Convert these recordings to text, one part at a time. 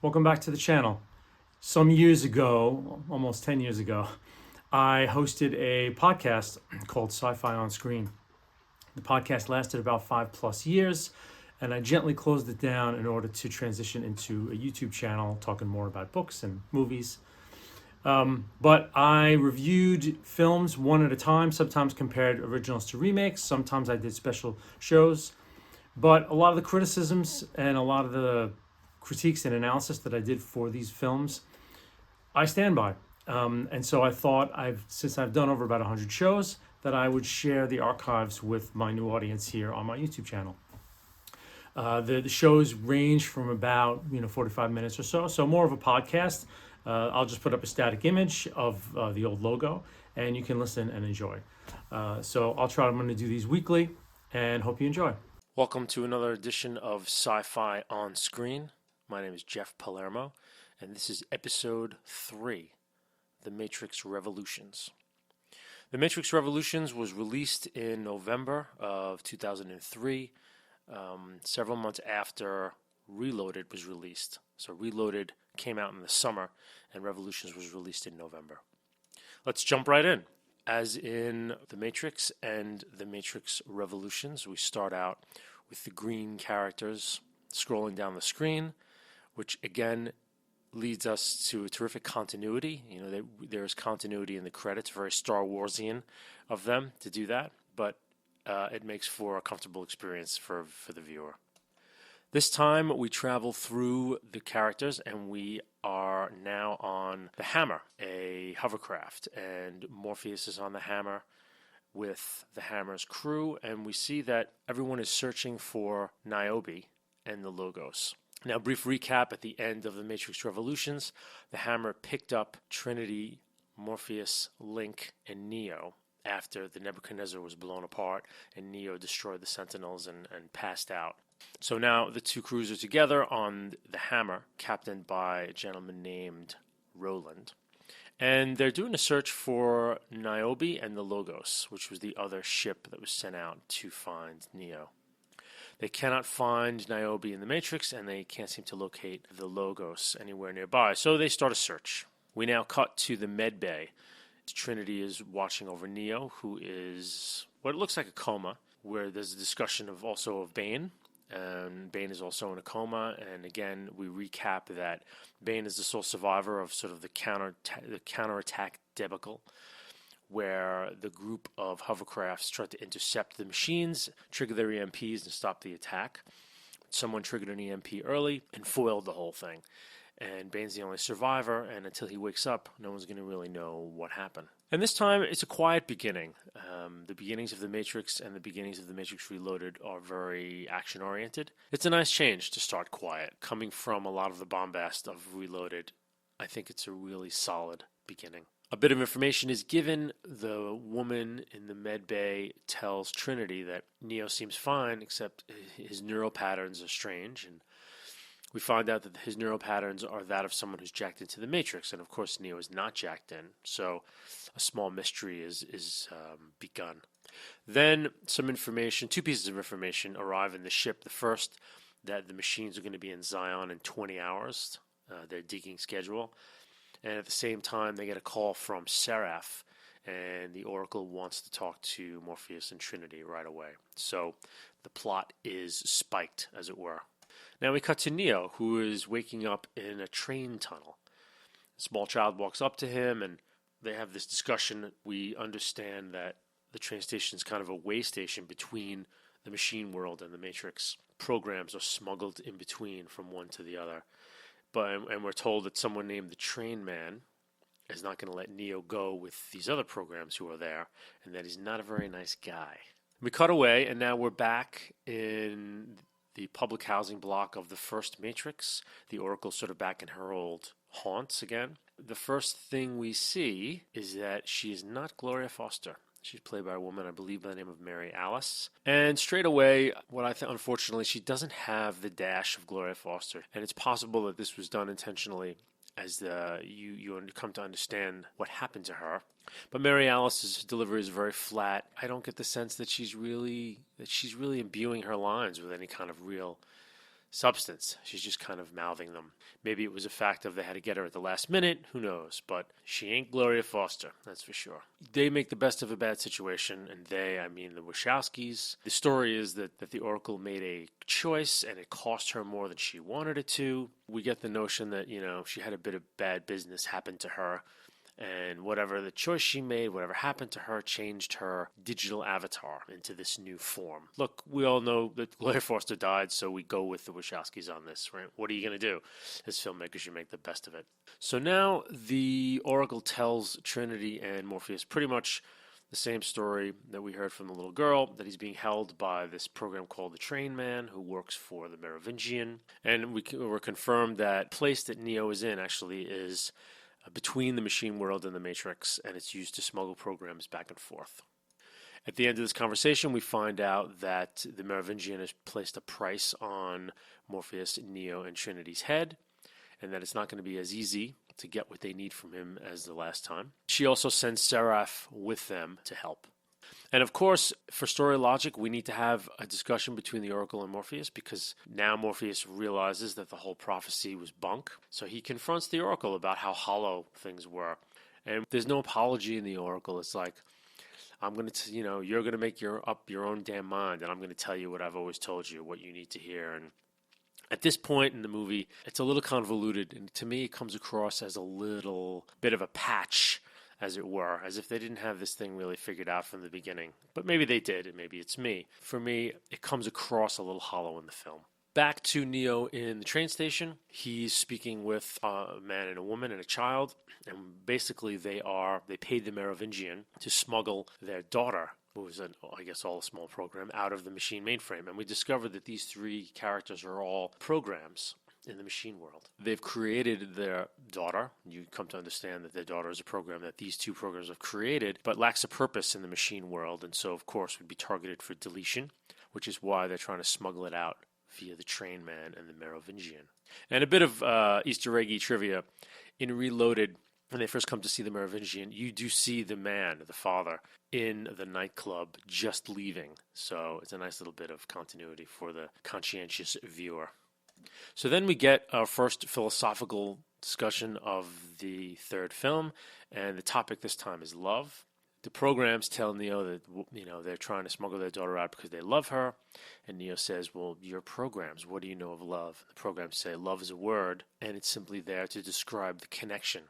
Welcome back to the channel. Some years ago, almost 10 years ago, I hosted a podcast called SCIFI on Screen. The podcast lasted about 5+ years, and I gently closed it down in order to transition into a YouTube channel talking more about books and movies. But I reviewed films one at a time, sometimes compared originals to remakes, sometimes I did special shows. But a lot of the criticisms and a lot of the critiques and analysis that I did for these films, I stand by. And so I thought, since I've done over about 100 shows, that I would share the archives with my new audience here on my YouTube channel. The shows range from about 45 minutes or so more of a podcast. I'll just put up a static image of the old logo, and you can listen and enjoy. I'm going to do these weekly, and hope you enjoy. Welcome to another edition of Sci-Fi on Screen. My name is Jeff Palermo, and this is episode 3, The Matrix Revolutions. The Matrix Revolutions was released in November of 2003, several months after Reloaded was released. So Reloaded came out in the summer, and Revolutions was released in November. Let's jump right in. As in The Matrix and The Matrix Revolutions, we start out with the green characters scrolling down the screen, which again leads us to a terrific continuity. There's continuity in the credits, very Star Warsian of them to do that, but it makes for a comfortable experience for the viewer. This time we travel through the characters, and we are now on the Hammer, a hovercraft, and Morpheus is on the Hammer with the Hammer's crew, and we see that everyone is searching for Niobe and the Logos. Now, brief recap at the end of the Matrix Revolutions: the Hammer picked up Trinity, Morpheus, Link, and Neo after the Nebuchadnezzar was blown apart and Neo destroyed the Sentinels and passed out. So now the two crews are together on the Hammer, captained by a gentleman named Roland. And they're doing a search for Niobe and the Logos, which was the other ship that was sent out to find Neo. They cannot find Niobe in the Matrix, and they can't seem to locate the Logos anywhere nearby, so they start a search. We now cut to the med bay. Trinity is watching over Neo, who is what looks like a coma, where there's a discussion of Bane. And Bane is also in a coma, and again we recap that Bane is the sole survivor of sort of the counterattack debacle, where the group of hovercrafts tried to intercept the machines, trigger their EMPs, and stop the attack. Someone triggered an EMP early and foiled the whole thing. And Bane's the only survivor, and until he wakes up, no one's going to really know what happened. And this time, it's a quiet beginning. The beginnings of The Matrix and the beginnings of The Matrix Reloaded are very action-oriented. It's a nice change to start quiet. Coming from a lot of the bombast of Reloaded, I think it's a really solid beginning. A bit of information is given. The woman in the med bay tells Trinity that Neo seems fine, except his neural patterns are strange, and we find out that his neural patterns are that of someone who's jacked into the Matrix, and of course Neo is not jacked in, so a small mystery is begun. Then some information, 2 pieces of information arrive in the ship. The first, that the machines are going to be in Zion in 20 hours, their digging schedule, and at the same time they get a call from Seraph, and the Oracle wants to talk to Morpheus and Trinity right away. So the plot is spiked, as it were. Now we cut to Neo, who is waking up in a train tunnel. A small child walks up to him, and they have this discussion. We understand that the train station is kind of a way station between the machine world and the Matrix. Programs are smuggled in between from one to the other. And we're told that someone named the Train Man is not going to let Neo go with these other programs who are there, and that he's not a very nice guy. We cut away, and now we're back in the public housing block of the first Matrix. The Oracle's sort of back in her old haunts again. The first thing we see is that she is not Gloria Foster. She's played by a woman, I believe, by the name of Mary Alice. And straight away, unfortunately, she doesn't have the dash of Gloria Foster. And it's possible that this was done intentionally, as you come to understand what happened to her. But Mary Alice's delivery is very flat. I don't get the sense that she's really imbuing her lines with any kind of real substance. She's just kind of mouthing them. Maybe it was a fact of they had to get her at the last minute. Who knows? But she ain't Gloria Foster, that's for sure. They make the best of a bad situation, and I mean the Wachowskis. The story is that the Oracle made a choice, and it cost her more than she wanted it to. We get the notion that, she had a bit of bad business happen to her, and whatever the choice she made, whatever happened to her, changed her digital avatar into this new form. Look, we all know that Gloria Foster died, so we go with the Wachowskis on this, right? What are you going to do? As filmmakers, you make the best of it. So now the Oracle tells Trinity and Morpheus pretty much the same story that we heard from the little girl, that he's being held by this program called the Train Man, who works for the Merovingian. And we're confirmed that place that Neo is in actually is between the machine world and the Matrix, and it's used to smuggle programs back and forth. At the end of this conversation, we find out that the Merovingian has placed a price on Morpheus, Neo, and Trinity's head, and that it's not going to be as easy to get what they need from him as the last time. She also sends Seraph with them to help. And of course, for story logic, we need to have a discussion between the Oracle and Morpheus, because now Morpheus realizes that the whole prophecy was bunk. So he confronts the Oracle about how hollow things were. And there's no apology in the Oracle. It's like, I'm going to, you're going to make up your own damn mind, and I'm going to tell you what I've always told you, what you need to hear. And at this point in the movie, it's a little convoluted, and to me, it comes across as a little bit of a patch, as it were, as if they didn't have this thing really figured out from the beginning. But maybe they did, and maybe it's me. For me, it comes across a little hollow in the film. Back to Neo in the train station. He's speaking with a man and a woman and a child, and basically they paid the Merovingian to smuggle their daughter, who was all a small program, out of the machine mainframe. And we discovered that these three characters are all programs in the machine world. They've created their daughter. You come to understand that their daughter is a program that these two programs have created, but lacks a purpose in the machine world, and so, of course, would be targeted for deletion, which is why they're trying to smuggle it out via the Train Man and the Merovingian. And a bit of Easter eggy trivia. In Reloaded, when they first come to see the Merovingian, you do see the man, the father, in the nightclub just leaving. So it's a nice little bit of continuity for the conscientious viewer. So then we get our first philosophical discussion of the third film, and the topic this time is love. The programs tell Neo that, they're trying to smuggle their daughter out because they love her, and Neo says, well, you're programs. What do you know of love? The programs say love is a word, and it's simply there to describe the connection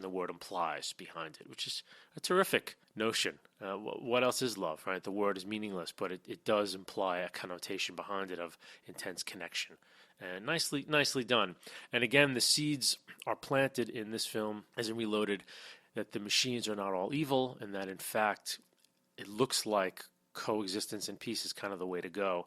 the word implies behind it, which is a terrific notion. What else is love, right? The word is meaningless, but it does imply a connotation behind it of intense connection. And nicely done. And again, the seeds are planted in this film, as in Reloaded, that the machines are not all evil, and that in fact it looks like coexistence and peace is kind of the way to go.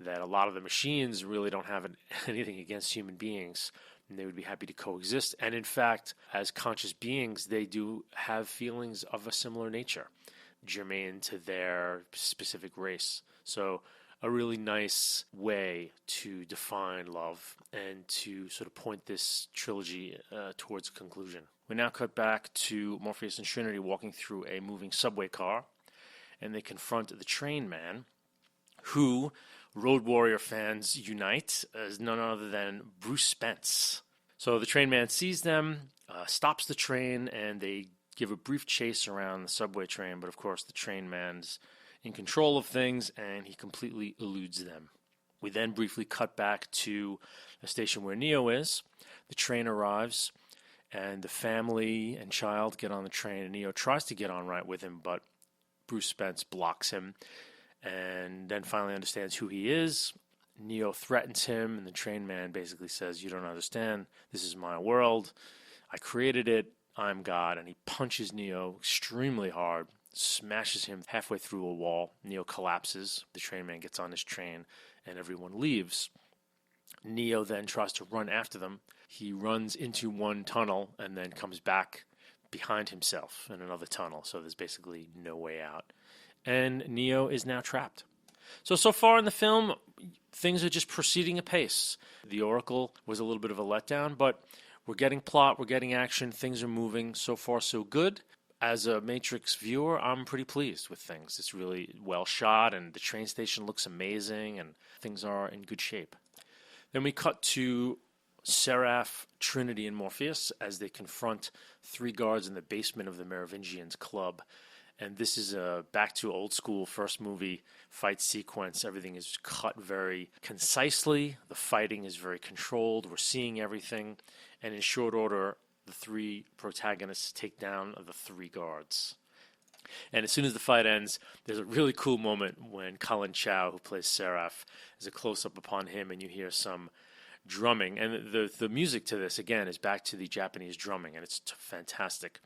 That a lot of the machines really don't have anything against human beings, and they would be happy to coexist. And in fact, as conscious beings, they do have feelings of a similar nature, germane to their specific race. So a really nice way to define love and to sort of point this trilogy towards a conclusion. We now cut back to Morpheus and Trinity walking through a moving subway car, and they confront the Train Man, who Road Warrior fans unite as none other than Bruce Spence. So the Train Man sees them, stops the train, and they give a brief chase around the subway train, but of course the Train Man's in control of things, and he completely eludes them. We then briefly cut back to a station where Neo is. The train arrives, and the family and child get on the train, and Neo tries to get on right with him, but Bruce Spence blocks him, and then finally understands who he is. Neo threatens him, and the Train Man basically says, you don't understand, this is my world, I created it, I'm God, and he punches Neo extremely hard, smashes him halfway through a wall. Neo collapses, the Train Man gets on his train, and everyone leaves. Neo then tries to run after them. He runs into one tunnel and then comes back behind himself in another tunnel, so there's basically no way out. And Neo is now trapped. So far in the film, things are just proceeding apace. The Oracle was a little bit of a letdown, but we're getting plot, we're getting action, things are moving. So far, so good. As a Matrix viewer, I'm pretty pleased with things. It's really well shot, and the train station looks amazing, and things are in good shape. Then we cut to Seraph, Trinity, and Morpheus as they confront three guards in the basement of the Merovingians' club. And this is a back to old school first movie fight sequence. Everything is cut very concisely. The fighting is very controlled. We're seeing everything. And in short order, the three protagonists take down the three guards. And as soon as the fight ends, there's a really cool moment when Colin Chow, who plays Seraph, is a close-up upon him, and you hear some drumming. And the music to this, again, is back to the Japanese drumming, and it's fantastic.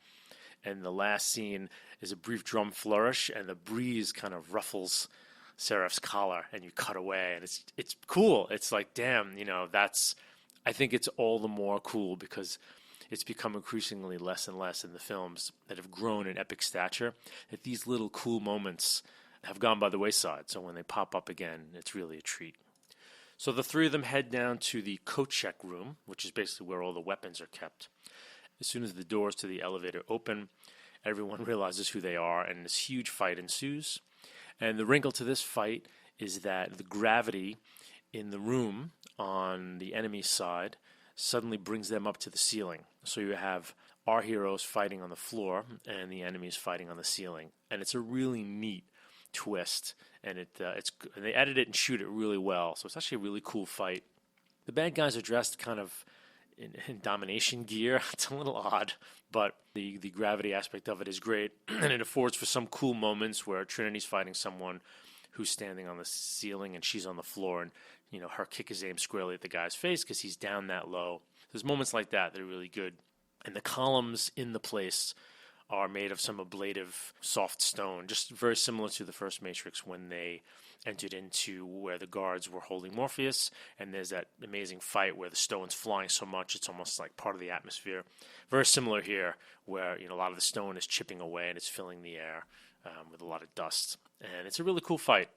And the last scene is a brief drum flourish, and the breeze kind of ruffles Seraph's collar, and you cut away, and it's cool. It's like, damn, I think it's all the more cool because it's become increasingly less and less in the films that have grown in epic stature, that these little cool moments have gone by the wayside. So when they pop up again, it's really a treat. So the three of them head down to the coat check room, which is basically where all the weapons are kept. As soon as the doors to the elevator open, everyone realizes who they are, and this huge fight ensues. And the wrinkle to this fight is that the gravity in the room on the enemy's side suddenly brings them up to the ceiling. So you have our heroes fighting on the floor and the enemies fighting on the ceiling. And it's a really neat twist, and they edit it and shoot it really well. So it's actually a really cool fight. The bad guys are dressed kind of in domination gear. It's a little odd, but the gravity aspect of it is great, and it affords for some cool moments where Trinity's fighting someone who's standing on the ceiling and she's on the floor, and her kick is aimed squarely at the guy's face because he's down that low. There's moments like that are really good, and the columns in the place are made of some ablative soft stone, just very similar to the first Matrix when they entered into where the guards were holding Morpheus, and there's that amazing fight where the stone's flying so much it's almost like part of the atmosphere. Very similar here, where a lot of the stone is chipping away and it's filling the air with a lot of dust. And it's a really cool fight.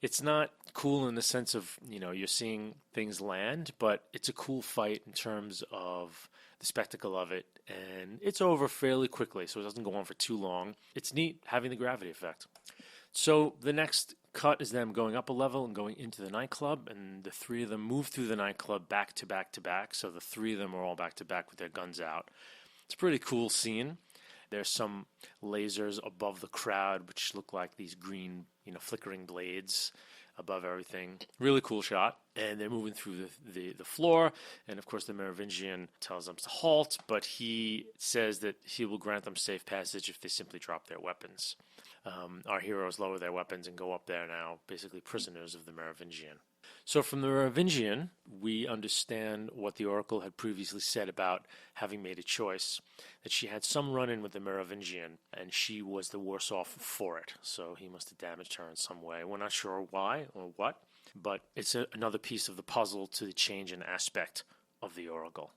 It's not cool in the sense of, you're seeing things land, but it's a cool fight in terms of the spectacle of it, and it's over fairly quickly, so it doesn't go on for too long. It's neat having the gravity effect. So the next cut is them going up a level and going into the nightclub, and the three of them move through the nightclub back to back to back, so the three of them are all back to back with their guns out. It's a pretty cool scene. There's some lasers above the crowd, which look like these green, flickering blades above everything. Really cool shot. And they're moving through the floor. And, of course, the Merovingian tells them to halt, but he says that he will grant them safe passage if they simply drop their weapons. Our heroes lower their weapons and go up there now, basically prisoners of the Merovingian. So from the Merovingian, we understand what the Oracle had previously said about having made a choice, that she had some run-in with the Merovingian, and she was the worse off for it. So he must have damaged her in some way. We're not sure why or what, but it's another piece of the puzzle to the change in aspect of the Oracle.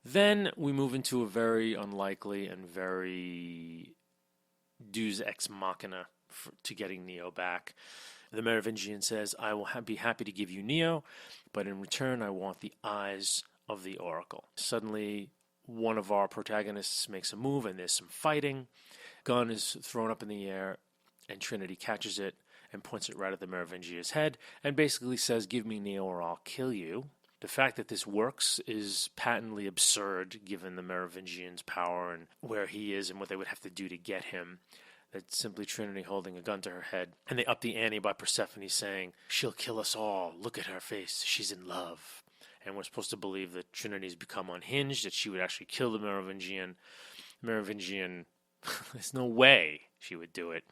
Then we move into a very unlikely and very deus ex machina to getting Neo back. The Merovingian says, I will be happy to give you Neo, but in return I want the eyes of the Oracle. Suddenly, one of our protagonists makes a move and there's some fighting. Gun is thrown up in the air and Trinity catches it and points it right at the Merovingian's head and basically says, give me Neo or I'll kill you. The fact that this works is patently absurd given the Merovingian's power and where he is and what they would have to do to get him. That's simply Trinity holding a gun to her head. And they up the ante by Persephone saying, she'll kill us all. Look at her face. She's in love. And we're supposed to believe that Trinity's become unhinged, that she would actually kill the Merovingian. Merovingian, there's no way she would do it.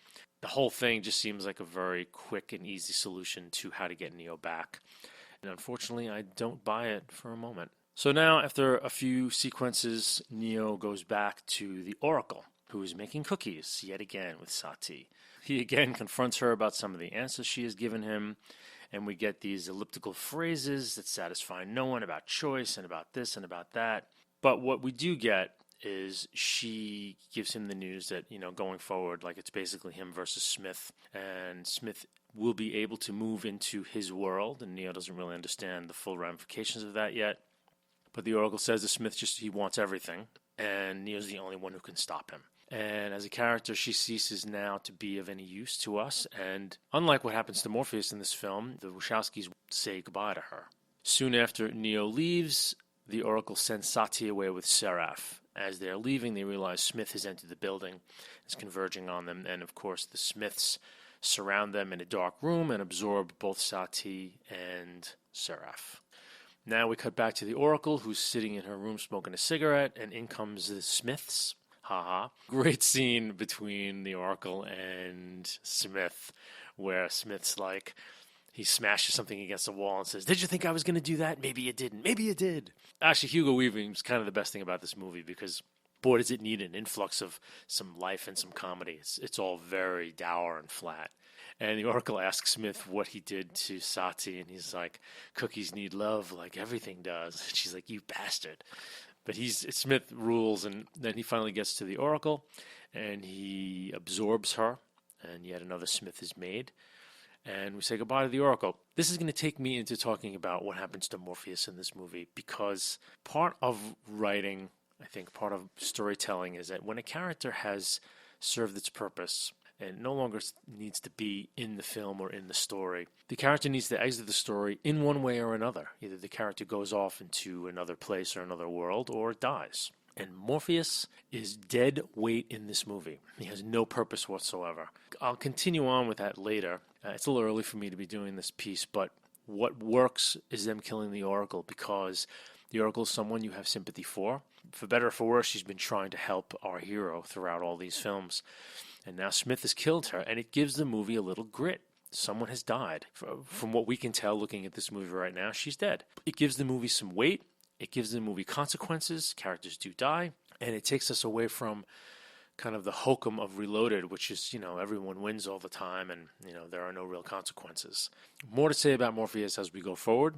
The whole thing just seems like a very quick and easy solution to how to get Neo back. And unfortunately, I don't buy it for a moment. So now, after a few sequences, Neo goes back to the Oracle, who is making cookies, yet again, with Sati. He again confronts her about some of the answers she has given him, and we get these elliptical phrases that satisfy no one about choice and about this and about that. But what we do get is she gives him the news that, going forward, like it's basically him versus Smith, and Smith will be able to move into his world, and Neo doesn't really understand the full ramifications of that yet. But the Oracle says that Smith he wants everything, and Neo's the only one who can stop him. And as a character, she ceases now to be of any use to us. And unlike what happens to Morpheus in this film, the Wachowskis say goodbye to her. Soon after Neo leaves, the Oracle sends Sati away with Seraph. As they're leaving, they realize Smith has entered the building, is converging on them, and of course the Smiths surround them in a dark room and absorb both Sati and Seraph. Now we cut back to the Oracle, who's sitting in her room smoking a cigarette, and in comes the Smiths. Haha. Great scene between the Oracle and Smith, where Smith's like, he smashes something against the wall and says, "Did you think I was going to do that? Maybe you didn't. Maybe you did." Actually, Hugo Weaving is kind of the best thing about this movie because, boy, does it need an influx of some life and some comedy. It's all very dour and flat. And the Oracle asks Smith what he did to Sati, and he's like, "Cookies need love like everything does." And she's like, "You bastard." But Smith rules, and then he finally gets to the Oracle, and he absorbs her, and yet another Smith is made. And we say goodbye to the Oracle. This is going to take me into talking about what happens to Morpheus in this movie, because part of writing, I think part of storytelling, is that when a character has served its purpose and no longer needs to be in the film or in the story, the character needs to exit the story in one way or another. Either the character goes off into another place or another world, or dies. And Morpheus is dead weight in this movie. He has no purpose whatsoever. I'll continue on with that later. It's a little early for me to be doing this piece, but what works is them killing the Oracle, because the Oracle is someone you have sympathy for. For better or for worse, she's been trying to help our hero throughout all these films. And now Smith has killed her, and it gives the movie a little grit. Someone has died. From what we can tell looking at this movie right now, she's dead. It gives the movie some weight. It gives the movie consequences. Characters do die. And it takes us away from kind of the hokum of Reloaded, which is, everyone wins all the time and, there are no real consequences. More to say about Morpheus as we go forward.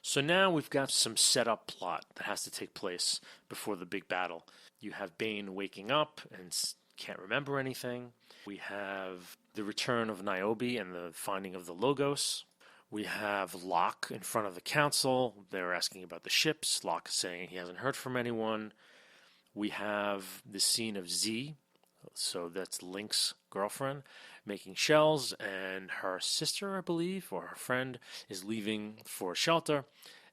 So now we've got some setup plot that has to take place before the big battle. You have Bane waking up and can't remember anything. We have the return of Niobe and the finding of the Logos. We have Locke in front of the council. They're asking about the ships. Locke is saying he hasn't heard from anyone. We have the scene of Z, so that's Link's girlfriend, making shells, and her sister, I believe, or her friend, is leaving for shelter.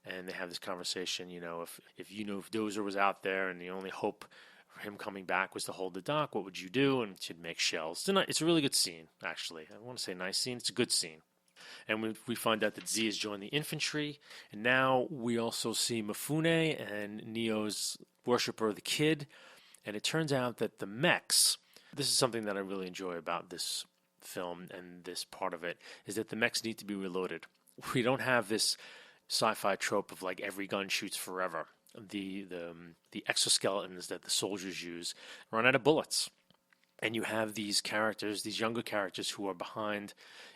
And they have this conversation, if Dozer was out there and the only hope for him coming back was to hold the dock, what would you do? And she'd make shells. It's a really good scene, actually. I want to say nice scene. It's a good scene. And we find out that Z has joined the infantry. And now we also see Mifune and Neo's worshiper, the Kid. And it turns out that the mechs, this is something that I really enjoy about this film and this part of it, is that the mechs need to be reloaded. We don't have this sci-fi trope of like every gun shoots forever. The exoskeletons that the soldiers use run out of bullets. And you have these characters, these younger characters who are behind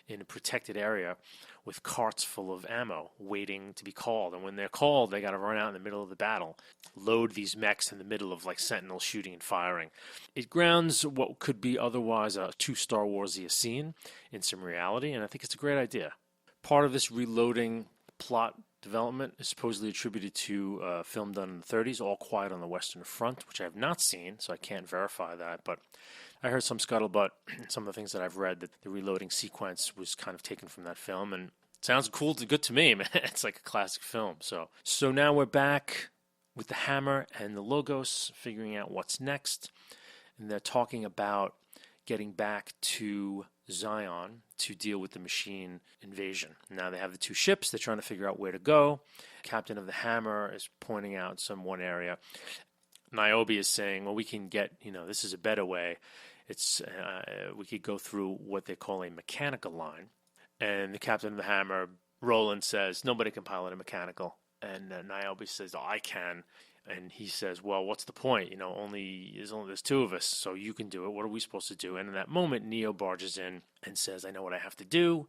in a protected area with carts full of ammo waiting to be called. And when they're called, they got to run out in the middle of the battle, load these mechs in the middle of like sentinels shooting and firing. It grounds what could be otherwise a too Star Wars-y scene in some reality, and I think it's a great idea. Part of this reloading plot development is supposedly attributed to a film done in the 30s, All Quiet on the Western Front, which I have not seen, so I can't verify that, but I heard some scuttlebutt, some of the things that I've read, that the reloading sequence was kind of taken from that film, and it sounds cool to good to me, man. It's like a classic film. So now we're back with the Hammer and the Logos, figuring out what's next, and they're talking about getting back to Zion to deal with the machine invasion. Now they have the two ships. They're trying to figure out where to go. Captain of the Hammer is pointing out one area. Niobe is saying, well, we can get, this is a better way. We could go through what they call a mechanical line. And the Captain of the Hammer, Roland, says, nobody can pilot a mechanical. And Niobe says, oh, I can. And he says, well, what's the point? There's two of us, so you can do it. What are we supposed to do? And in that moment, Neo barges in and says, I know what I have to do.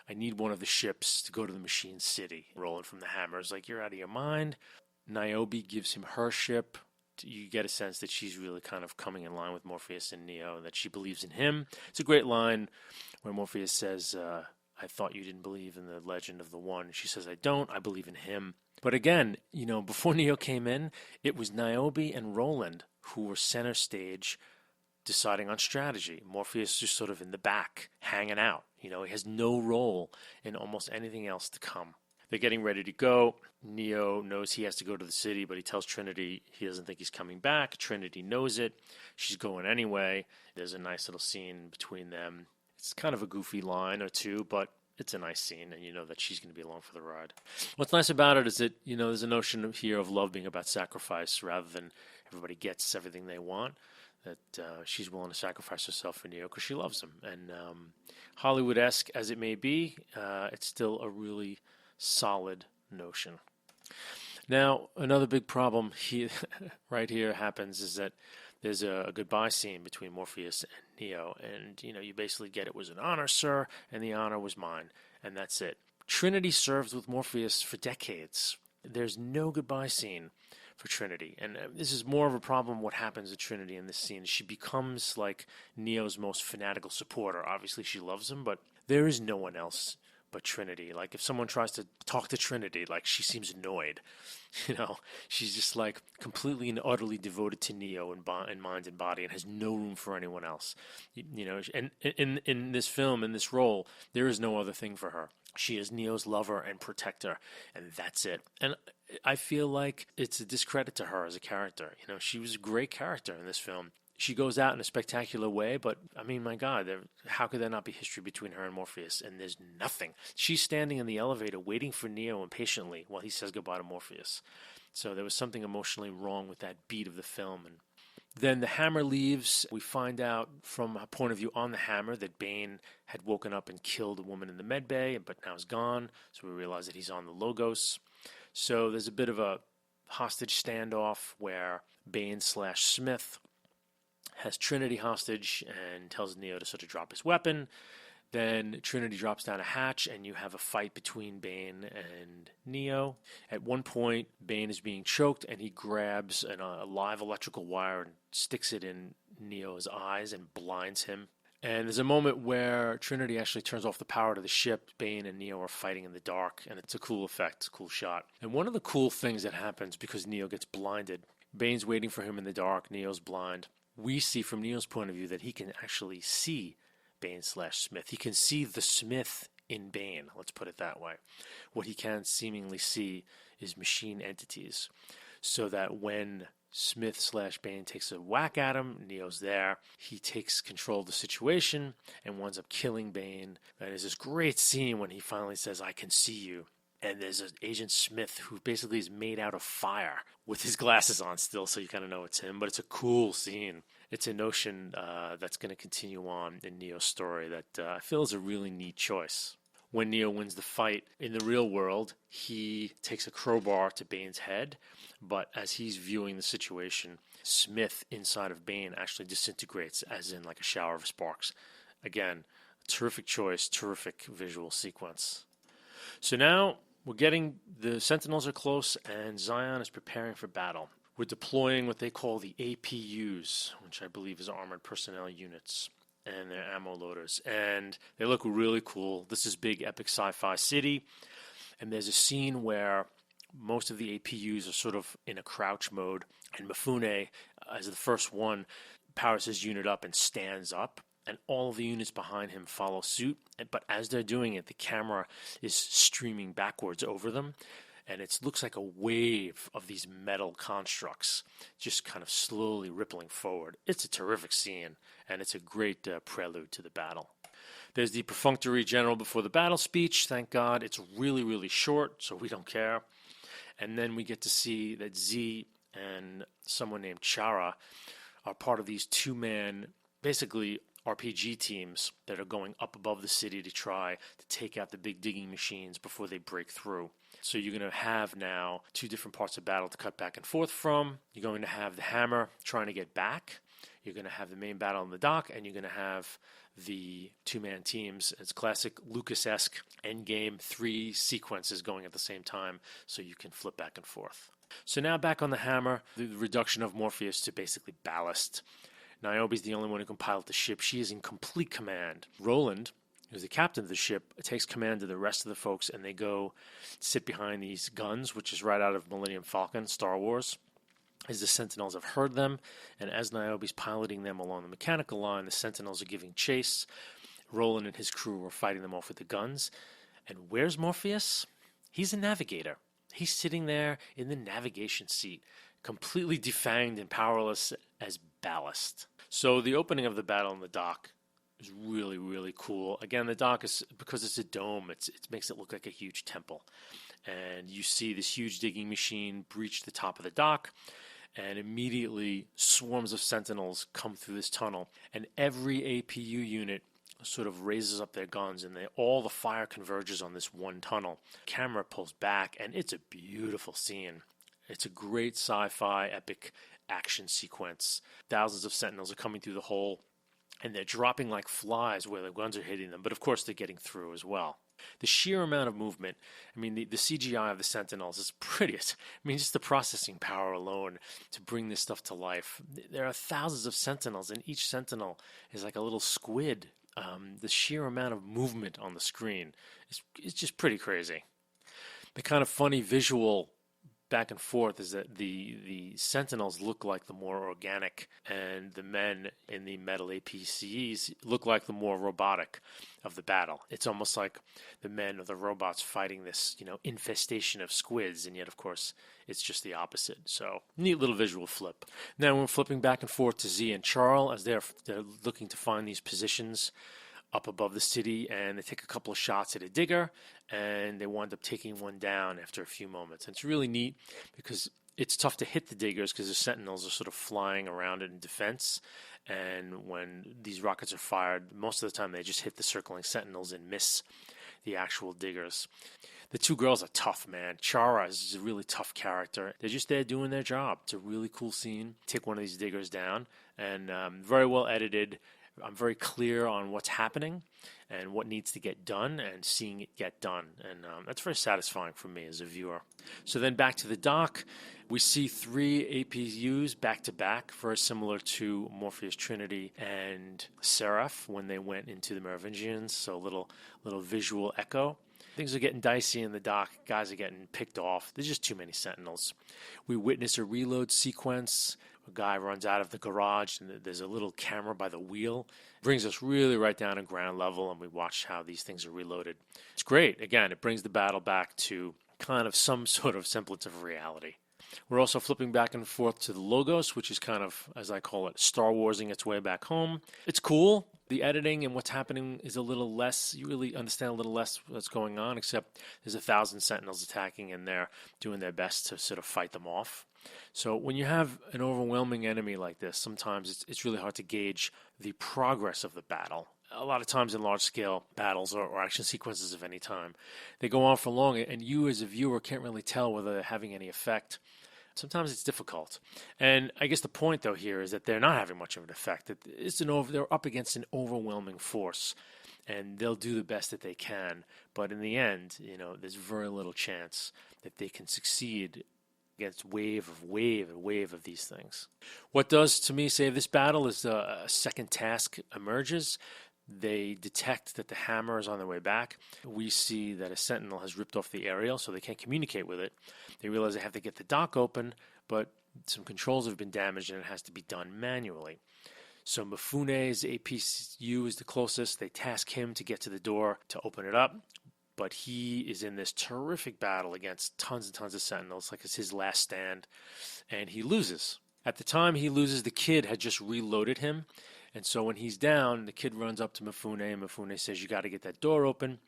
I need one of the ships to go to the Machine City. Roland from the Hammer is like, you're out of your mind. Niobe gives him her ship. You get a sense that she's really kind of coming in line with Morpheus and Neo, and that she believes in him. It's a great line where Morpheus says, I thought you didn't believe in the legend of the one. She says, I don't. I believe in him. But again, before Neo came in, it was Niobe and Roland who were center stage deciding on strategy. Morpheus just sort of in the back, hanging out. He has no role in almost anything else to come. They're getting ready to go. Neo knows he has to go to the city, but he tells Trinity he doesn't think he's coming back. Trinity knows it. She's going anyway. There's a nice little scene between them. It's kind of a goofy line or two, but it's a nice scene, and you know that she's going to be along for the ride. What's nice about it is that, there's a notion here of love being about sacrifice rather than everybody gets everything they want, that she's willing to sacrifice herself for Neo because she loves him. And Hollywood-esque as it may be, it's still a really solid notion. Now, another big problem here, right here happens is that there's a goodbye scene between Morpheus and Neo, and you basically get it was an honor, sir, and the honor was mine, and that's it. Trinity served with Morpheus for decades. There's no goodbye scene for Trinity, and this is more of a problem. What happens to Trinity in this scene? She becomes like Neo's most fanatical supporter. Obviously, she loves him, but there is no one else but Trinity. Like, if someone tries to talk to Trinity, like, she seems annoyed. She's just like completely and utterly devoted to Neo in mind and body, and has no room for anyone else. And in this film, in this role, there is no other thing for her. She is Neo's lover and protector, and that's it. And I feel like it's a discredit to her as a character. She was a great character in this film. She goes out in a spectacular way, but, I mean, my God, how could there not be history between her and Morpheus? And there's nothing. She's standing in the elevator waiting for Neo impatiently while he says goodbye to Morpheus. So there was something emotionally wrong with that beat of the film. And then the hammer leaves. We find out from a point of view on the hammer that Bane had woken up and killed a woman in the med bay, but now is gone. So we realize that he's on the Logos. So there's a bit of a hostage standoff where Bane/Smith has Trinity hostage and tells Neo to sort of drop his weapon. Then Trinity drops down a hatch, and you have a fight between Bane and Neo. At one point, Bane is being choked, and he grabs a live electrical wire and sticks it in Neo's eyes and blinds him. And there's a moment where Trinity actually turns off the power to the ship. Bane and Neo are fighting in the dark, and it's a cool effect, it's a cool shot. And one of the cool things that happens, because Neo gets blinded, Bane's waiting for him in the dark, Neo's blind. We see from Neo's point of view that he can actually see Bane/Smith. He can see the Smith in Bane, let's put it that way. What he can't seemingly see is machine entities. So that when Smith/Bane takes a whack at him, Neo's there. He takes control of the situation and winds up killing Bane. And there's this great scene when he finally says, "I can see you." And there's an Agent Smith who basically is made out of fire with his glasses on still, so you kind of know it's him. But it's a cool scene. It's a notion that's going to continue on in Neo's story that I feel is a really neat choice. When Neo wins the fight in the real world, he takes a crowbar to Bane's head. But as he's viewing the situation, Smith inside of Bane actually disintegrates, as in like a shower of sparks. Again, terrific choice, terrific visual sequence. So now the Sentinels are close, and Zion is preparing for battle. We're deploying what they call the APUs, which I believe is Armored Personnel Units, and their ammo loaders. And they look really cool. This is big, epic sci-fi city. And there's a scene where most of the APUs are sort of in a crouch mode, and Mifune, as the first one, powers his unit up and stands up. And all of the units behind him follow suit. But as they're doing it, the camera is streaming backwards over them. And it looks like a wave of these metal constructs just kind of slowly rippling forward. It's a terrific scene, and it's a great prelude to the battle. There's the perfunctory general before the battle speech. Thank God. It's really, really short, so we don't care. And then we get to see that Z and someone named Chara are part of these two-man, basically RPG teams that are going up above the city to try to take out the big digging machines before they break through. So you're going to have now two different parts of battle to cut back and forth from. You're going to have the hammer trying to get back. You're going to have the main battle on the dock, and you're going to have the two-man teams. It's classic Lucas-esque endgame 3 sequences going at the same time, so you can flip back and forth. So now back on the hammer, the reduction of Morpheus to basically ballast. Niobe's the only one who can pilot the ship. She is in complete command. Roland, who's the captain of the ship, takes command of the rest of the folks, and they go sit behind these guns, which is right out of Millennium Falcon, Star Wars. As the Sentinels have heard them, and as Niobe's piloting them along the mechanical line, the Sentinels are giving chase. Roland and his crew are fighting them off with the guns. And where's Morpheus? He's a navigator. He's sitting there in the navigation seat, completely defanged and powerless as ballast. So the opening of the battle in the dock is really, really cool. Again, the dock is, because it's a dome, it makes it look like a huge temple. And you see this huge digging machine breach the top of the dock, and immediately swarms of sentinels come through this tunnel. And every APU unit sort of raises up their guns, and all the fire converges on this one tunnel. Camera pulls back, and it's a beautiful scene. It's a great sci-fi epic action sequence. Thousands of sentinels are coming through the hole, and they're dropping like flies where the guns are hitting them, but of course they're getting through as well. The sheer amount of movement, I mean, the CGI of the Sentinels is pretty. I mean, just the processing power alone to bring this stuff to life. There are thousands of Sentinels, and each Sentinel is like a little squid. The sheer amount of movement on the screen is just pretty crazy. The kind of funny visual back and forth is that the Sentinels look like the more organic, and the men in the metal APCs look like the more robotic of the battle. It's almost like the men or the robots fighting this, infestation of squids, and yet, of course, it's just the opposite. So, neat little visual flip. Now we're flipping back and forth to Z and Charles as they're looking to find these positions up above the city, and they take a couple of shots at a digger, and they wind up taking one down after a few moments. And it's really neat because it's tough to hit the diggers because the sentinels are sort of flying around it in defense, and when these rockets are fired, most of the time they just hit the circling sentinels and miss the actual diggers. The two girls are tough, man. Chara is a really tough character. They're just there doing their job. It's a really cool scene. Take one of these diggers down, and very well edited. I'm very clear on what's happening and what needs to get done, and seeing it get done. And that's very satisfying for me as a viewer. So then back to the dock, we see 3 APUs back to back, very similar to Morpheus Trinity and Seraph when they went into the Merovingians. So a little visual echo. Things are getting dicey in the dock. Guys are getting picked off. There's just too many sentinels. We witness a reload sequence. A guy runs out of the garage, and there's a little camera by the wheel. It brings us really right down to ground level, and we watch how these things are reloaded. It's great. Again, it brings the battle back to kind of some sort of semblance of reality. We're also flipping back and forth to the Logos, which is kind of, as I call it, Star Warsing its way back home. It's cool. The editing and what's happening is a little less, you really understand a little less what's going on, except there's 1,000 sentinels attacking, and they're doing their best to sort of fight them off. So when you have an overwhelming enemy like this, sometimes it's really hard to gauge the progress of the battle. A lot of times in large-scale battles or action sequences of any time, they go on for long, and you as a viewer can't really tell whether they're having any effect. Sometimes it's difficult. And I guess the point, though, here is that they're not having much of an effect. They're up against an overwhelming force, and they'll do the best that they can. But in the end, there's very little chance that they can succeed against wave of these things. What does, to me, save this battle is a second task emerges. They detect that the hammer is on their way back. We see that a sentinel has ripped off the aerial, so they can't communicate with it. They realize they have to get the dock open, but some controls have been damaged, and it has to be done manually. So Mifune's APU is the closest. They task him to get to the door to open it up, but he is in this terrific battle against tons and tons of sentinels, like it's his last stand, and he loses. At the time he loses, the kid had just reloaded him, and so when he's down, the kid runs up to Mifune, and Mifune says, "You got to get that door open."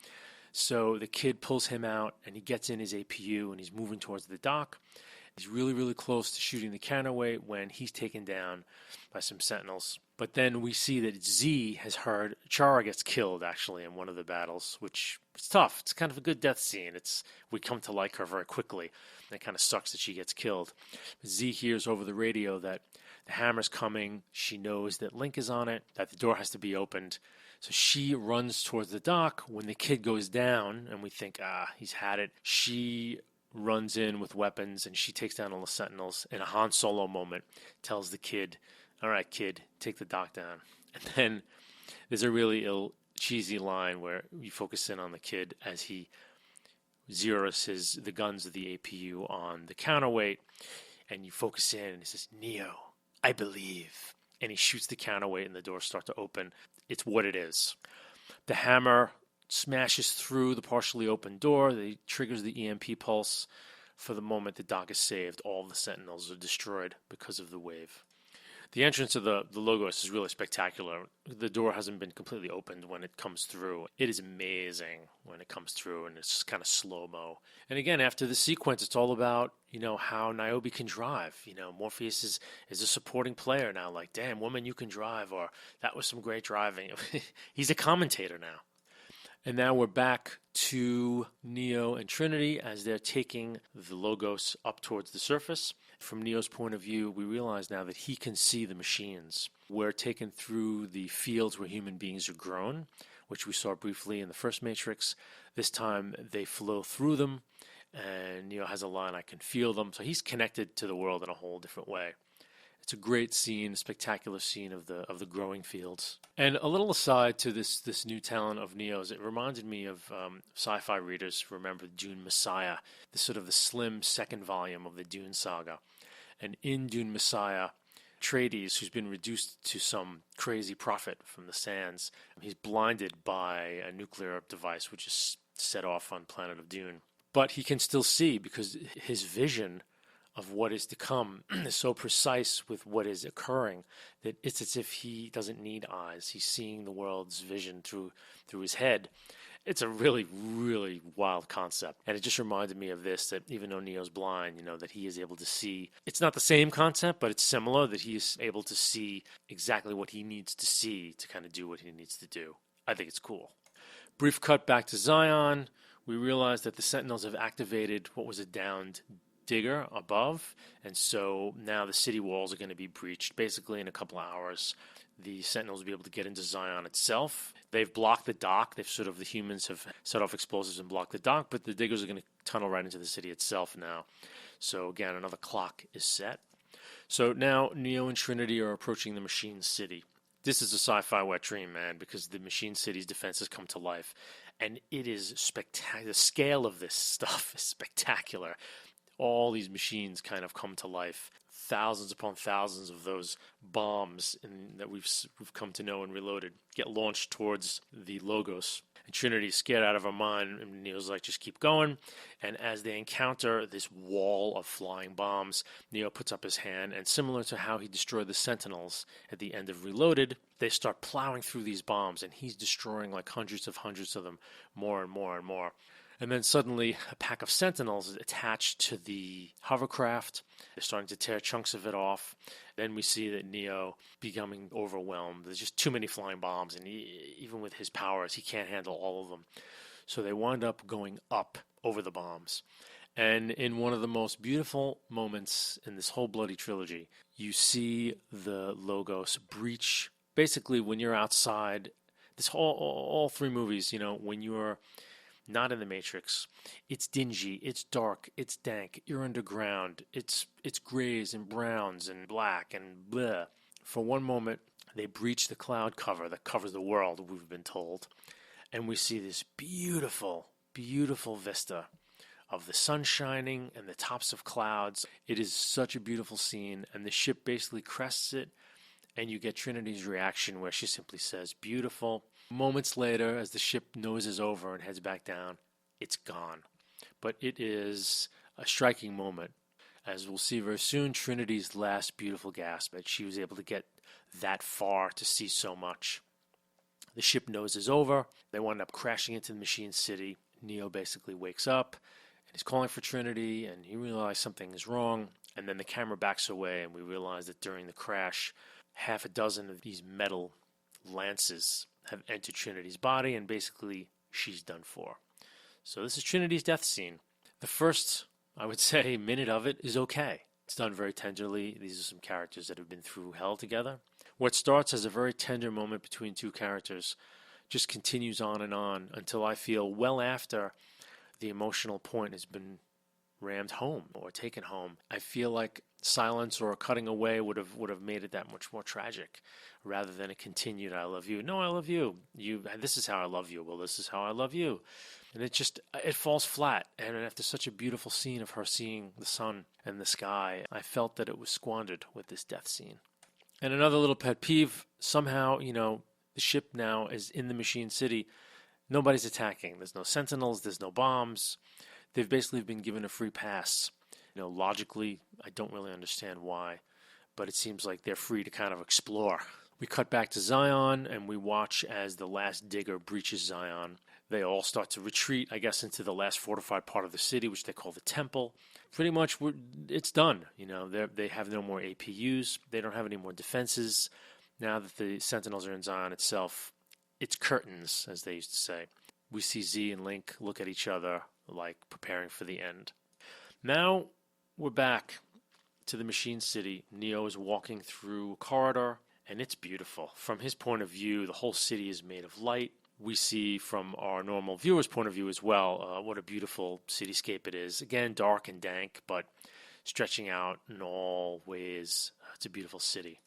So the kid pulls him out, and he gets in his APU, and he's moving towards the dock. He's really, really close to shooting the counterweight when he's taken down by some sentinels. But then we see that Z has heard Chara gets killed, actually, in one of the battles, which is tough. It's kind of a good death scene. We come to like her very quickly. And it kind of sucks that she gets killed. Z hears over the radio that the hammer's coming. She knows that Link is on it, that the door has to be opened. So she runs towards the dock. When the kid goes down, and we think, he's had it, she runs in with weapons, and she takes down all the sentinels. In a Han Solo moment, tells the kid, "All right, kid, take the dock down." And then there's a really cheesy line where you focus in on the kid as he zeroes the guns of the APU on the counterweight, and you focus in, and he says, "Neo, I believe." And he shoots the counterweight, and the doors start to open. It's what it is. The hammer smashes through the partially open door. They triggers the EMP pulse. For the moment the dock is saved, all of the Sentinels are destroyed because of the wave. The entrance of the Logos is really spectacular. The door hasn't been completely opened when it comes through. It is amazing when it comes through, and it's just kind of slow-mo. And again, after the sequence, it's all about, how Niobe can drive. Morpheus is a supporting player now. Like, damn, woman, you can drive, or that was some great driving. He's a commentator now. And now we're back to Neo and Trinity as they're taking the Logos up towards the surface. From Neo's point of view, we realize now that he can see the machines. We're taken through the fields where human beings are grown, which we saw briefly in the first Matrix. This time they flow through them, and Neo has a line, "I can feel them." So he's connected to the world in a whole different way. It's a great scene, a spectacular scene of the growing fields. And a little aside to this new talent of Neo's, it reminded me of sci-fi readers who remember Dune Messiah, the slim second volume of the Dune saga. And in Dune Messiah, Atreides, who's been reduced to some crazy prophet from the sands, he's blinded by a nuclear device which is set off on planet of Dune. But he can still see because his vision of what is to come is so precise with what is occurring that it's as if he doesn't need eyes. He's seeing the world's vision through his head. It's a really, really wild concept. And it just reminded me of this, that even though Neo's blind, that he is able to see. It's not the same concept, but it's similar, that he is able to see exactly what he needs to see to kind of do what he needs to do. I think it's cool. Brief cut back to Zion. We realize that the Sentinels have activated what was a downed digger above, and so now the city walls are going to be breached. Basically, in a couple of hours, the Sentinels will be able to get into Zion itself. They've blocked the dock. The humans have set off explosives and blocked the dock, but the diggers are going to tunnel right into the city itself now. So again, another clock is set. So now Neo and Trinity are approaching the Machine City. This is a sci-fi wet dream, man, because the Machine City's defenses come to life, and it is spectacular. The scale of this stuff is spectacular. All these machines kind of come to life. Thousands upon thousands of those bombs that we've come to know and Reloaded get launched towards the Logos. And Trinity's scared out of her mind, and Neo's like, just keep going. And as they encounter this wall of flying bombs, Neo puts up his hand, and similar to how he destroyed the Sentinels at the end of Reloaded, they start plowing through these bombs, and he's destroying like hundreds of them, more and more and more. And then suddenly a pack of Sentinels is attached to the hovercraft. They're starting to tear chunks of it off. Then we see that Neo becoming overwhelmed. There's just too many flying bombs, and even with his powers, he can't handle all of them. So they wind up going up over the bombs. And in one of the most beautiful moments in this whole bloody trilogy, you see the Logos breach. Basically, when you're outside, all three movies, when you're not in the Matrix, it's dingy, it's dark, it's dank, you're underground, it's grays and browns and black and bleh. For one moment, they breach the cloud cover that covers the world, we've been told, and we see this beautiful, beautiful vista of the sun shining and the tops of clouds. It is such a beautiful scene, and the ship basically crests it, and you get Trinity's reaction where she simply says, beautiful. Moments later, as the ship noses over and heads back down, it's gone. But it is a striking moment. As we'll see very soon, Trinity's last beautiful gasp, that she was able to get that far to see so much. The ship noses over. They wind up crashing into the Machine City. Neo basically wakes up, and he's calling for Trinity, and he realizes something is wrong. And then the camera backs away, and we realize that during the crash, half a dozen of these metal lances have entered Trinity's body, and basically she's done for. So this is Trinity's death scene. The first, I would say, minute of it is okay. It's done very tenderly. These are some characters that have been through hell together. What starts as a very tender moment between two characters just continues on until I feel well after the emotional point has been rammed home or taken home. I feel like silence or cutting away would have made it that much more tragic, rather than a continued "I love you." No, I love you. This is how I love you. Well, this is how I love you, and it falls flat. And after such a beautiful scene of her seeing the sun and the sky, I felt that it was squandered with this death scene. And another little pet peeve: somehow, the ship now is in the Machine City. Nobody's attacking. There's no sentinels. There's no bombs. They've basically been given a free pass. Logically, I don't really understand why, but it seems like they're free to kind of explore. We cut back to Zion, and we watch as the last digger breaches Zion. They all start to retreat, I guess, into the last fortified part of the city, which they call the temple. Pretty much, it's done. They have no more APUs. They don't have any more defenses. Now that the Sentinels are in Zion itself, it's curtains, as they used to say. We see Z and Link look at each other, like preparing for the end. Now, we're back to the Machine City. Neo is walking through a corridor, and it's beautiful. From his point of view, the whole city is made of light. We see from our normal viewer's point of view as well what a beautiful cityscape it is. Again, dark and dank, but stretching out in all ways. It's a beautiful city.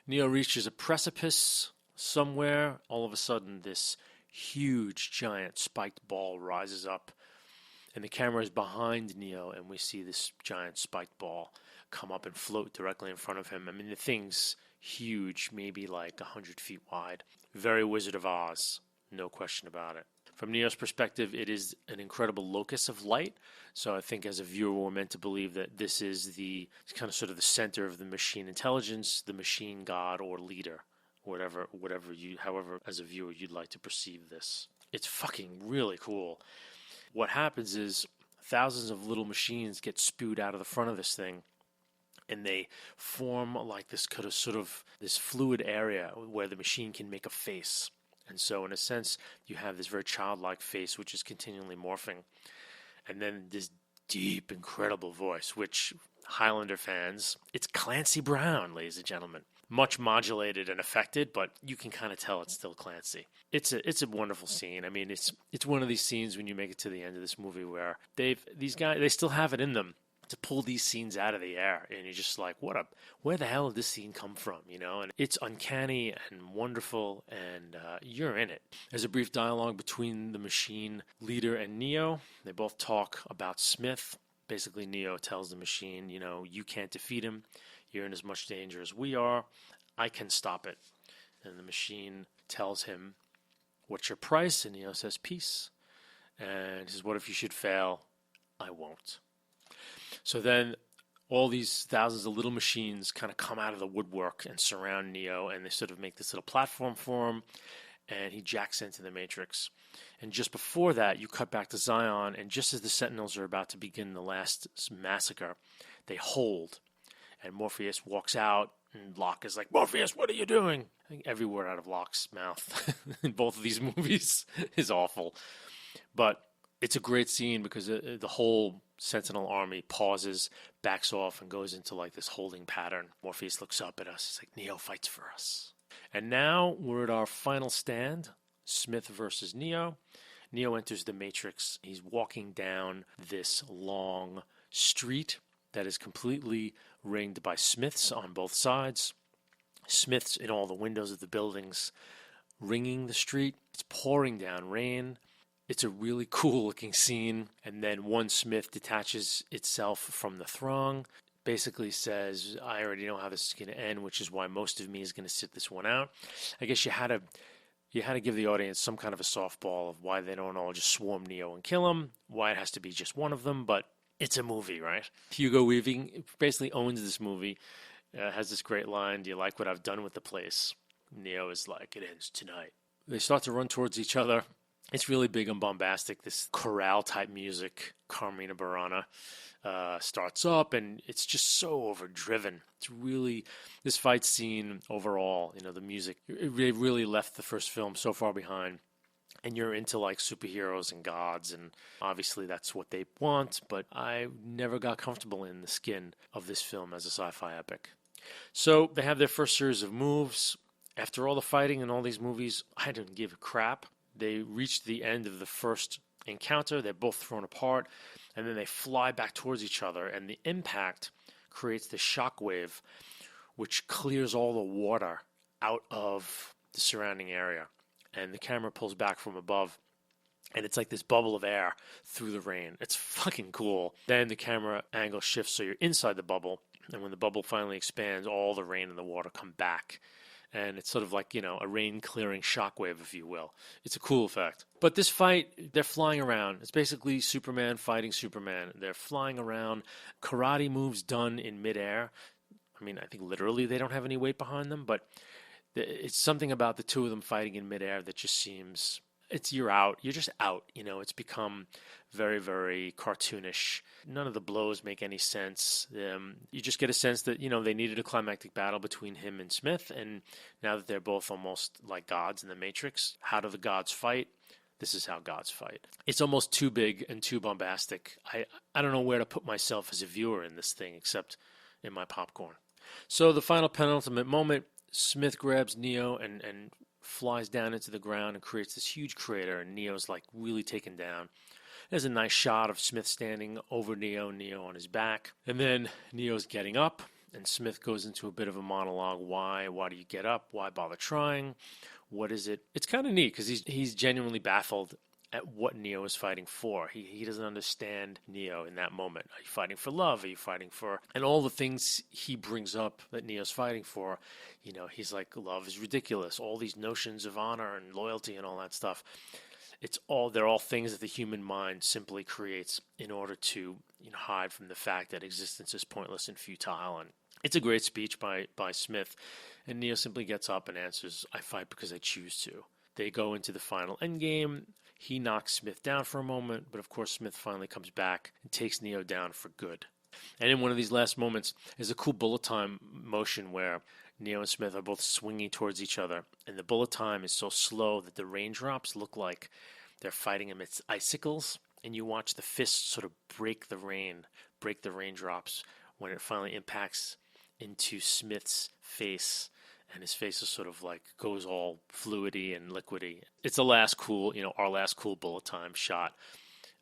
Neo reaches a precipice somewhere. All of a sudden, this huge, giant spiked ball rises up, and the camera is behind Neo, and we see this giant spiked ball come up and float directly in front of him. I mean, the thing's huge, maybe like 100 feet wide. Very Wizard of Oz. No question about it. From Neo's perspective, it is an incredible locus of light. So I think as a viewer, we're meant to believe that this is the kind of sort of the center of the machine intelligence, the machine god or leader, whatever however, as a viewer, you'd like to perceive this. It's fucking really cool. What happens is thousands of little machines get spewed out of the front of this thing, and they form like this kind of sort of this fluid area where the machine can make a face. And so, in a sense, you have this very childlike face, which is continually morphing. And then this deep, incredible voice, which Highlander fans, it's Clancy Brown, ladies and gentlemen. Much modulated and affected, but you can kind of tell it's still Clancy. It's a wonderful scene. I mean, it's one of these scenes when you make it to the end of this movie where these guys, they still have it in them to pull these scenes out of the air, and you're just like, where the hell did this scene come from, And it's uncanny and wonderful, and you're in it. There's a brief dialogue between the machine leader and Neo. They both talk about Smith. Basically, Neo tells the machine, you can't defeat him. You're in as much danger as we are. I can stop it. And the machine tells him, what's your price? And Neo says, peace. And he says, what if you should fail? I won't. So then all these thousands of little machines kind of come out of the woodwork and surround Neo, and they sort of make this little platform for him, and he jacks into the Matrix. And just before that, you cut back to Zion, and just as the Sentinels are about to begin the last massacre, they hold, and Morpheus walks out, and Locke is like, Morpheus, what are you doing? I think every word out of Locke's mouth in both of these movies is awful. But it's a great scene because the whole Sentinel army pauses, backs off, and goes into like this holding pattern. Morpheus looks up at us. He's like, Neo fights for us. And now we're at our final stand, Smith versus Neo. Neo enters the Matrix. He's walking down this long street that is completely ringed by Smiths on both sides. Smiths in all the windows of the buildings ringing the street. It's pouring down rain. It's a really cool looking scene. And then one Smith detaches itself from the throng, basically says, I already know how this is going to end, which is why most of me is going to sit this one out. I guess you had to give the audience some kind of a softball of why they don't all just swarm Neo and kill him, why it has to be just one of them, but it's a movie, right? Hugo Weaving basically owns this movie, has this great line, do you like what I've done with the place? Neo is like, it ends tonight. They start to run towards each other. It's really big and bombastic. This chorale-type music, Carmina Burana, starts up, and it's just so overdriven. It's really, this fight scene overall, the music, it really left the first film so far behind. And you're into like superheroes and gods, and obviously that's what they want, but I never got comfortable in the skin of this film as a sci-fi epic. So they have their first series of moves. After all the fighting in all these movies, I didn't give a crap. They reach the end of the first encounter. They're both thrown apart, and then they fly back towards each other, and the impact creates the shockwave, which clears all the water out of the surrounding area. And the camera pulls back from above, and it's like this bubble of air through the rain. It's fucking cool. Then the camera angle shifts so you're inside the bubble, and when the bubble finally expands, all the rain and the water come back. And it's sort of like, a rain-clearing shockwave, if you will. It's a cool effect. But this fight, they're flying around. It's basically Superman fighting Superman. They're flying around, karate moves done in midair. I mean, I think literally they don't have any weight behind them, but it's something about the two of them fighting in midair that just seems, you're out. You're just out. It's become very, very cartoonish. None of the blows make any sense. You just get a sense that, they needed a climactic battle between him and Smith. And now that they're both almost like gods in the Matrix, how do the gods fight? This is how gods fight. It's almost too big and too bombastic. I don't know where to put myself as a viewer in this thing except in my popcorn. So the final penultimate moment, Smith grabs Neo and flies down into the ground and creates this huge crater, and Neo's like really taken down. There's a nice shot of Smith standing over Neo on his back, and then Neo's getting up, and Smith goes into a bit of a monologue. Why do you get up? Why bother trying? What is it? It's kind of neat because he's genuinely baffled at what Neo is fighting for. He doesn't understand Neo in that moment. Are you fighting for love? Are you fighting for... And all the things he brings up that Neo's fighting for, he's like, love is ridiculous. All these notions of honor and loyalty and all that stuff. They're all things that the human mind simply creates in order to hide from the fact that existence is pointless and futile. And it's a great speech by Smith. And Neo simply gets up and answers, I fight because I choose to. They go into the final endgame. He knocks Smith down for a moment, but of course Smith finally comes back and takes Neo down for good. And in one of these last moments, there's a cool bullet time motion where Neo and Smith are both swinging towards each other, and the bullet time is so slow that the raindrops look like they're fighting amidst icicles, and you watch the fists sort of break the raindrops when it finally impacts into Smith's face. And his face is sort of like goes all fluidy and liquidy. It's the last cool, our last cool bullet time shot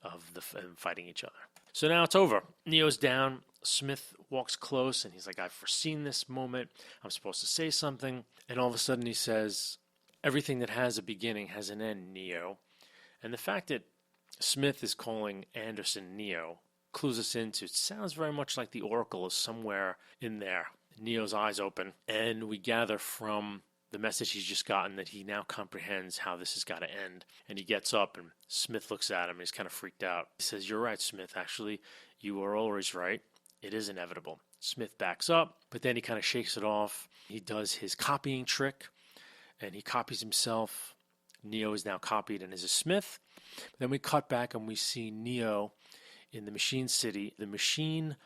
of them fighting each other. So now it's over. Neo's down. Smith walks close and he's like, I've foreseen this moment. I'm supposed to say something. And all of a sudden he says, everything that has a beginning has an end, Neo. And the fact that Smith is calling Anderson Neo clues us into, it sounds very much like the Oracle is somewhere in there. Neo's eyes open, and we gather from the message he's just gotten that he now comprehends how this has got to end. And he gets up, and Smith looks at him, and he's kind of freaked out. He says, you're right, Smith. Actually, you are always right. It is inevitable. Smith backs up, but then he kind of shakes it off. He does his copying trick, and he copies himself. Neo is now copied and is a Smith. Then we cut back, and we see Neo in the Machine City. The Machine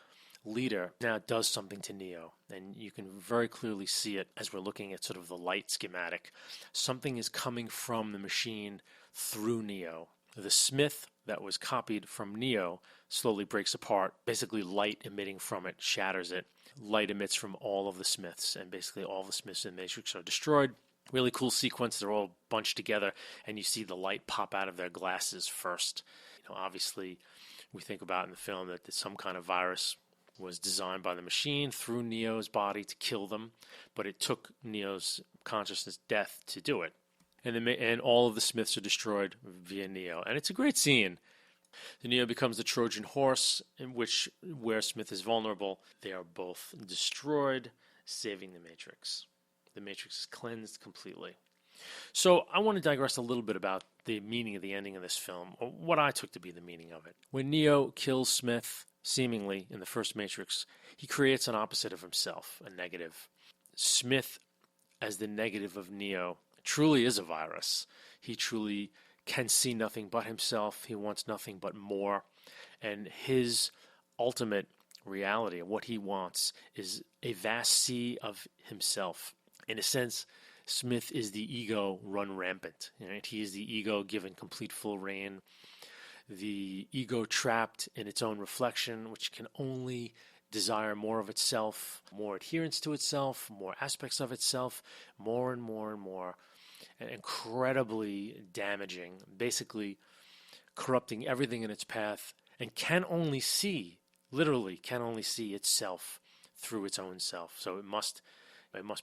leader now does something to Neo, and you can very clearly see it as we're looking at sort of the light schematic. Something is coming from the machine through Neo. The Smith that was copied from Neo slowly breaks apart. Basically, light emitting from it shatters it. Light emits from all of the Smiths, and basically all the Smiths in the Matrix are destroyed. Really cool sequence. They're all bunched together, and you see the light pop out of their glasses first. Obviously, we think about in the film that some kind of virus was designed by the machine through Neo's body to kill them, but it took Neo's consciousness death to do it. And all of the Smiths are destroyed via Neo. And it's a great scene. The Neo becomes the Trojan horse, where Smith is vulnerable. They are both destroyed, saving the Matrix. The Matrix is cleansed completely. So I want to digress a little bit about the meaning of the ending of this film, or what I took to be the meaning of it. When Neo kills Smith, seemingly, in the first Matrix, he creates an opposite of himself, a negative. Smith, as the negative of Neo, truly is a virus. He truly can see nothing but himself. He wants nothing but more. And his ultimate reality, what he wants, is a vast sea of himself. In a sense, Smith is the ego run rampant. Right? He is the ego given complete full reign. The ego trapped in its own reflection, which can only desire more of itself, more adherence to itself, more aspects of itself, more and more and more, and incredibly damaging, basically corrupting everything in its path, and literally can only see itself through its own self. So it must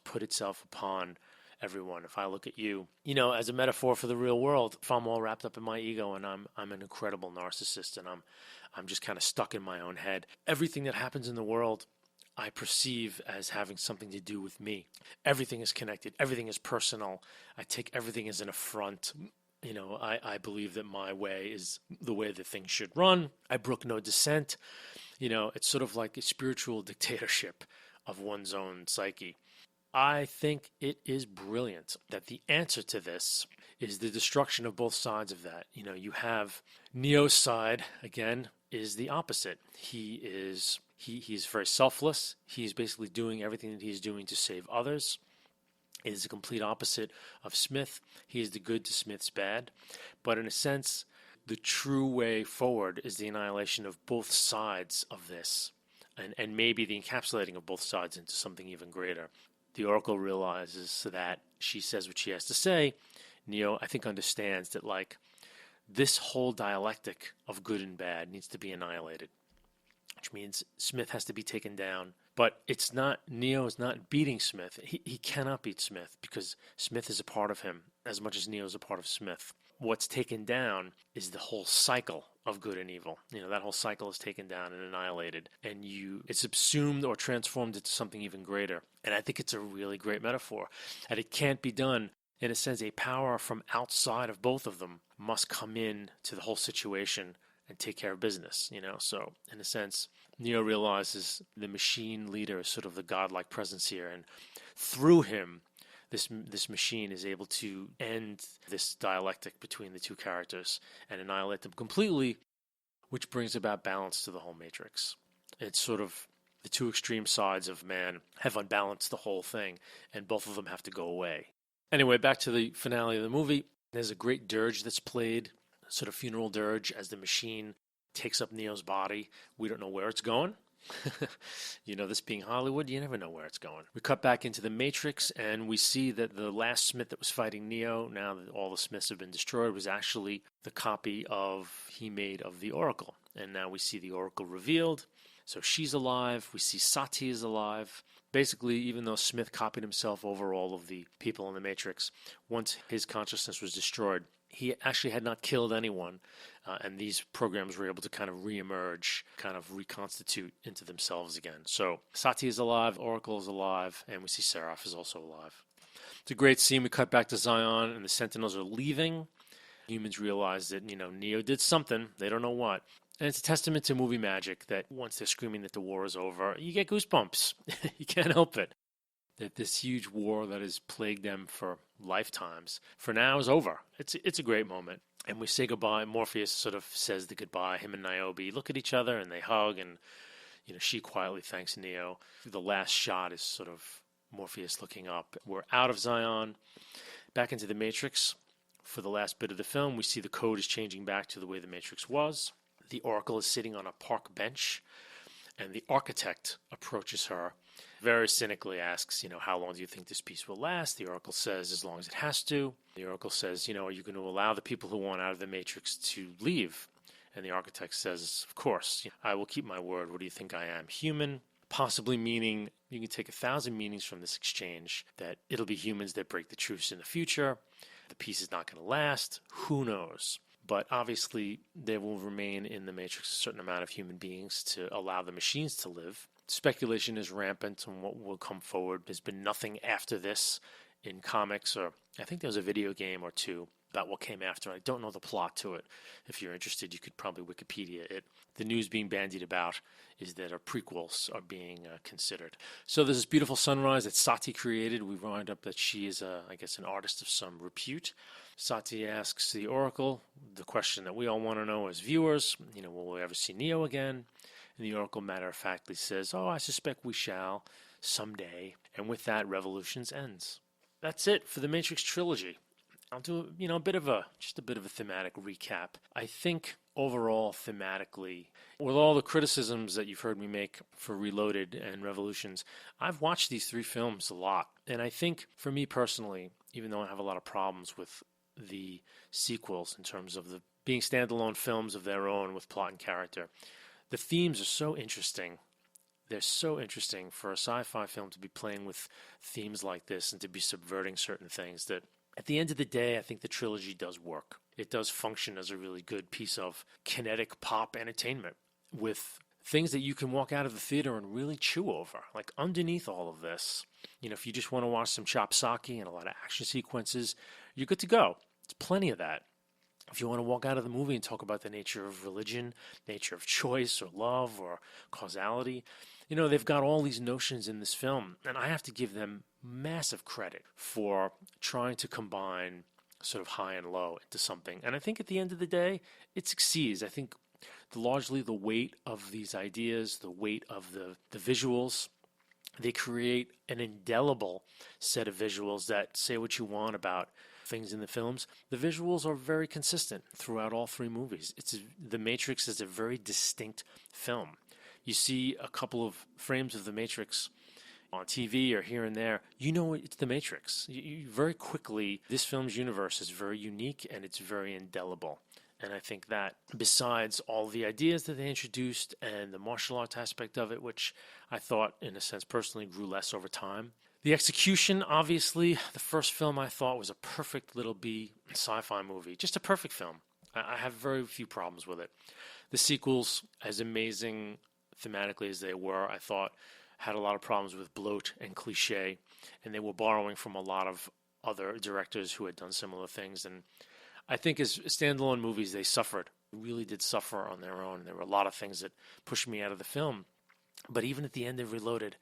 put itself upon everyone. If I look at you, as a metaphor for the real world, if I'm all wrapped up in my ego and I'm an incredible narcissist and I'm just kind of stuck in my own head, everything that happens in the world, I perceive as having something to do with me. Everything is connected, everything is personal. I take everything as an affront. I believe that my way is the way that things should run. I brook no dissent. It's sort of like a spiritual dictatorship of one's own psyche. I think it is brilliant that the answer to this is the destruction of both sides of that. You have Neo's side, again, is the opposite. He's very selfless. He's basically doing everything that he's doing to save others. It is the complete opposite of Smith. He is the good to Smith's bad. But in a sense, the true way forward is the annihilation of both sides of this, and maybe the encapsulating of both sides into something even greater. The Oracle realizes that she says what she has to say. Neo, I think, understands that, like, this whole dialectic of good and bad needs to be annihilated, which means Smith has to be taken down. But Neo is not beating Smith. He cannot beat Smith because Smith is a part of him as much as Neo is a part of Smith. What's taken down is the whole cycle of good and evil. That whole cycle is taken down and annihilated, and it's subsumed or transformed into something even greater. And I think it's a really great metaphor. And it can't be done. In a sense, a power from outside of both of them must come in to the whole situation and take care of business, So, in a sense, Neo realizes the machine leader is sort of the godlike presence here, and through him, this machine is able to end this dialectic between the two characters and annihilate them completely, which brings about balance to the whole Matrix. It's sort of the two extreme sides of man have unbalanced the whole thing, and both of them have to go away. Anyway, back to the finale of the movie. There's a great dirge that's played, sort of funeral dirge, as the machine takes up Neo's body. We don't know where it's going. This being Hollywood, you never know where it's going. We cut back into the Matrix, and we see that the last Smith that was fighting Neo, now that all the Smiths have been destroyed, was actually the copy he made of the Oracle. And now we see the Oracle revealed. So she's alive. We see Sati is alive. Basically, even though Smith copied himself over all of the people in the Matrix, once his consciousness was destroyed, he actually had not killed anyone, and these programs were able to kind of reemerge, kind of reconstitute into themselves again. So Sati is alive, Oracle is alive, and we see Seraph is also alive. It's a great scene. We cut back to Zion, and the Sentinels are leaving. Humans realize that, Neo did something. They don't know what. And it's a testament to movie magic that once they're screaming that the war is over, you get goosebumps. You can't help it. That this huge war that has plagued them for lifetimes, for now, is over. It's a great moment. And we say goodbye. Morpheus sort of says the goodbye. Him and Niobe look at each other and they hug, and she quietly thanks Neo. The last shot is sort of Morpheus looking up. We're out of Zion, back into the Matrix. For the last bit of the film, we see the code is changing back to the way the Matrix was. The Oracle is sitting on a park bench, and the architect approaches her, very cynically asks, how long do you think this piece will last? The Oracle says, as long as it has to. The Oracle says, are you going to allow the people who want out of the Matrix to leave? And the architect says, of course, I will keep my word. What do you think I am? Human? Possibly meaning, you can take 1,000 meanings from this exchange, that it'll be humans that break the truce in the future. The piece is not going to last. Who knows? But obviously, there will remain in the Matrix a certain amount of human beings to allow the machines to live. Speculation is rampant on what will come forward. There's been nothing after this in comics, or I think there was a video game or two about what came after. I don't know the plot to it. If you're interested, you could probably Wikipedia it. The news being bandied about is that prequels are being considered. So there's this beautiful sunrise that Sati created. We wind up that she is, an artist of some repute. Sati asks the Oracle the question that we all want to know as viewers, will we ever see Neo again? And the Oracle matter-of-factly says, I suspect we shall someday. And with that, Revolutions ends. That's it for the Matrix trilogy. I'll do, a bit of a thematic recap. I think overall, thematically, with all the criticisms that you've heard me make for Reloaded and Revolutions, I've watched these three films a lot. And I think, for me personally, even though I have a lot of problems with the sequels in terms of the being standalone films of their own with plot and character, the themes are so interesting. They're so interesting for a sci-fi film to be playing with themes like this and to be subverting certain things that, at the end of the day, I think the trilogy does work. It does function as a really good piece of kinetic pop entertainment with things that you can walk out of the theater and really chew over. Like underneath all of this, if you just want to watch some chop sake and a lot of action sequences, you're good to go. There's plenty of that. If you want to walk out of the movie and talk about the nature of religion, nature of choice or love or causality, they've got all these notions in this film, and I have to give them massive credit for trying to combine sort of high and low into something. And I think at the end of the day, it succeeds. I think largely the weight of these ideas, the weight of the visuals, they create an indelible set of visuals that say what you want about things in the films. The visuals are very consistent throughout all three movies. The Matrix is a very distinct film. You see a couple of frames of The Matrix on TV or here and there, it's The Matrix. Very quickly, this film's universe is very unique and it's very indelible. And I think that besides all the ideas that they introduced and the martial arts aspect of it, which I thought, in a sense, personally grew less over time, the execution, obviously, the first film I thought was a perfect little B sci-fi movie. Just a perfect film. I have very few problems with it. The sequels, as amazing thematically as they were, I thought had a lot of problems with bloat and cliche, and they were borrowing from a lot of other directors who had done similar things. And I think as standalone movies, they suffered. They really did suffer on their own. There were a lot of things that pushed me out of the film. But even at the end of Reloaded,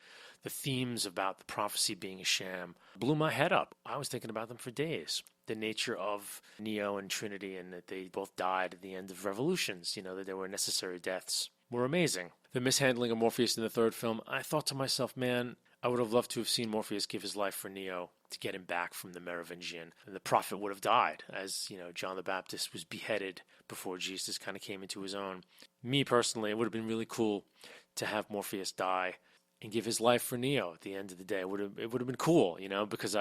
the themes about the prophecy being a sham blew my head up. I was thinking about them for days. The nature of Neo and Trinity, and that they both died at the end of Revolutions, that there were necessary deaths, were amazing. The mishandling of Morpheus in the third film, I thought to myself, man, I would have loved to have seen Morpheus give his life for Neo to get him back from the Merovingian. And the prophet would have died, as, John the Baptist was beheaded before Jesus kind of came into his own. Me, personally, it would have been really cool to have Morpheus die and give his life for Neo at the end of the day. It would have been cool, because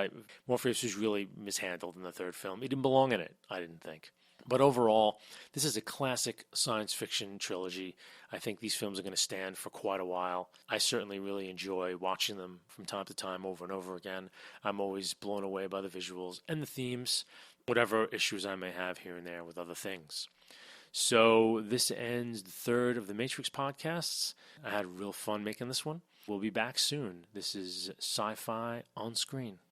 Morpheus was really mishandled in the third film. He didn't belong in it, I didn't think. But overall, this is a classic science fiction trilogy. I think these films are going to stand for quite a while. I certainly really enjoy watching them from time to time over and over again. I'm always blown away by the visuals and the themes, whatever issues I may have here and there with other things. So this ends the third of the Matrix podcasts. I had real fun making this one. We'll be back soon. This is Sci-Fi on Screen.